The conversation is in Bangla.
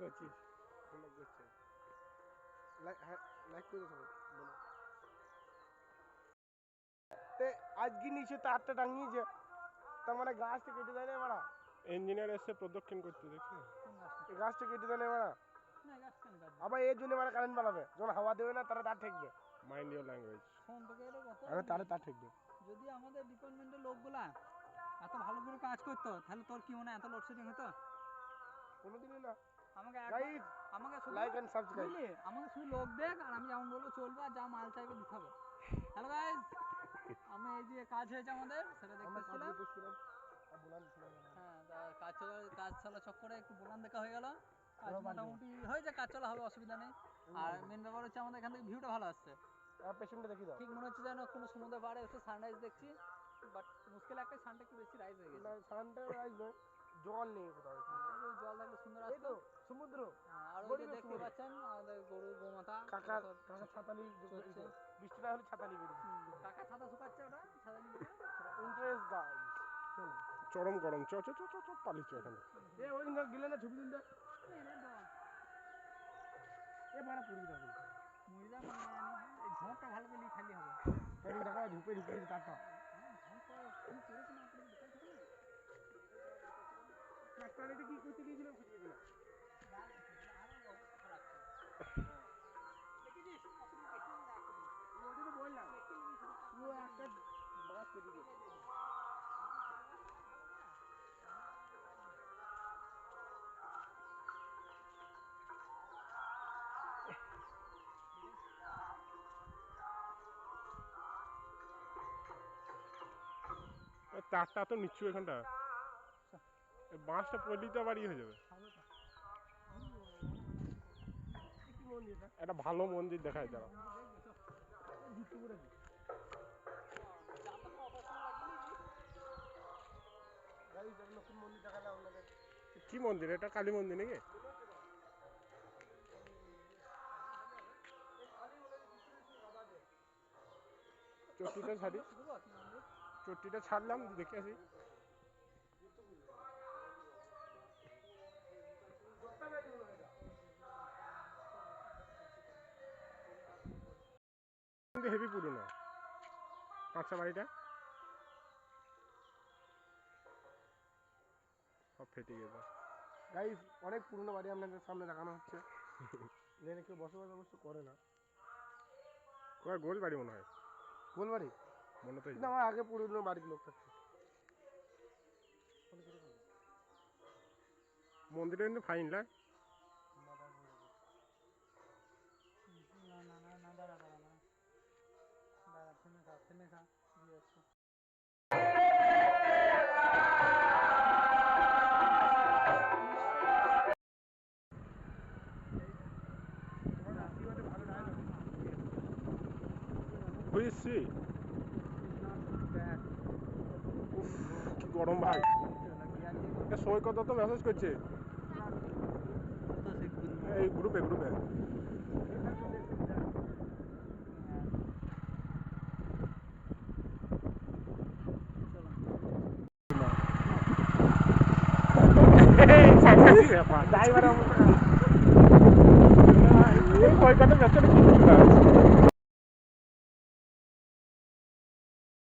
করছিস? ব্লগ করছে। লাইক করে দাও সবাই, বলো। তে আজকে নিচে তারটা টাঙিয়েছে, তার মানে গাছটা কেটে দেয় না মারা? ইঞ্জিনিয়ার এসে প্রদক্ষিণ করতে দেখছি। গাছটা কেটে দেয় না মারা? আবার এর জন্য মানে কারেন্ট বানাবে, যখন হাওয়া দেবে না তারা তার ঠেকবে। Mind your language. আরে তারা তার ঠেকবে। যদি আমাদের ডিপার্টমেন্টের লোকগুলা এত ভালো করে কাজ করতো, তাহলে তোর কি মনে হয় এত লোডশেডিং হতো? কোনোদিনই না। আমাকে গাইস আমাকে শুধু লাইক এন্ড সাবস্ক্রাইব। বুঝলি, আমাকে শুধু লোক দেখ আর আমি যেমন বলবো চলবে, আর যা মাল চাইবে দিতে হবে। হ্যালো গাইস, আমি এই যে কাজ হয়েছে আমাদের সেটা দেখতেছিলাম। হ্যাঁ, কাজ চলা চক্করে একটু বোলান দেখা হয়ে গেল। কাজ মোটামুটি হয়েছে, কাজ চলা হবে, অসুবিধা নেই। আর মেন ব্যাপার হচ্ছে আমাদের এখান থেকে ভিউটা ভালো আসছে। আর পেছনটা দেখি দাও। ঠিক মনে হচ্ছে যেন কোনো সমুদ্র পাড়ে এসে সানরাইজ দেখছি, বাট মুশকিল একটা, সানটা একটু বেশি রাইজ হয়ে গেছে। না সানটা রাইজ নয়, জল নেই কোথাও। ওই জল থাকলে সুন্দর এই আসতো। তো সমুদ্র। আর ওই যে দেখতে পাচ্ছেন আমাদের গরু গোমাতা কাকা ছাতা নিয়ে চলছে। বৃষ্টিটা হলে ছাতা নিয়ে বেরিয়েছে। কাকা ছাতা শুকাচ্ছে, ওটা ছাতা নিয়ে ইন্টারেস্ট গাইস। চরম গরম। চ চ চ চ চ পালিছ এখানে। এ ওই না গিলে না ছবি তুলতে। এ বড় পুরি দাও। মরিদা এই ঝোঁকটা ভালো করে খালি হবে। তাই দেখো ঝুপে ঢুকে দিতে তারটা। কি করেছে না করে দেখাই থাকে না। ট্রাক্টর এটা কি করতে গিয়েছিল খুঁজে দিলাম। দেখেছিস কতদিন কেটে নিয়ে রাখবি। ওটা তো বললাম। পুরো একটা বাস কেটে দিয়েছে। তারটা তো নিচ্ছু এখানটা। বাঁশটা পড়লেই তো বাড়ি হয়ে যাবে। একটা ভালো মন্দির দেখায় যারা। নতুন মন্দির দেখালাম আপনাদের। কি মন্দির এটা? কালী মন্দির নাকি? চট্টিটা ছাড়ি, চট্টিটা ছাড়লাম, দেখে আসি। হেভি পুরনো কাঁচা বাড়িটা, সব ফেটে গেছে। গাইস অনেক পুরনো বাড়ি আপনাদের সামনে দেখানো হচ্ছে। এখানে কেউ বসবাস অবশ্য করে না। কয় গোল বাড়ি মনে হয়। গোল বাড়ি মনে তো না, আমার আগে পুরনো বাড়ির লোক থাকছে। মন্দিরটা কিন্তু ফাইন লাগে। না না না না, দাঁড়া দাঁড়া দাঁড়া দাঁড়া, থেমে খা দিয়ে আসছি। বুঝেছি। কি গরম ভাই। সৈকত তো মেসেজ করছে এই গ্রুপে গ্রুপে। ড্রাইভার সৈকতে মেসেজ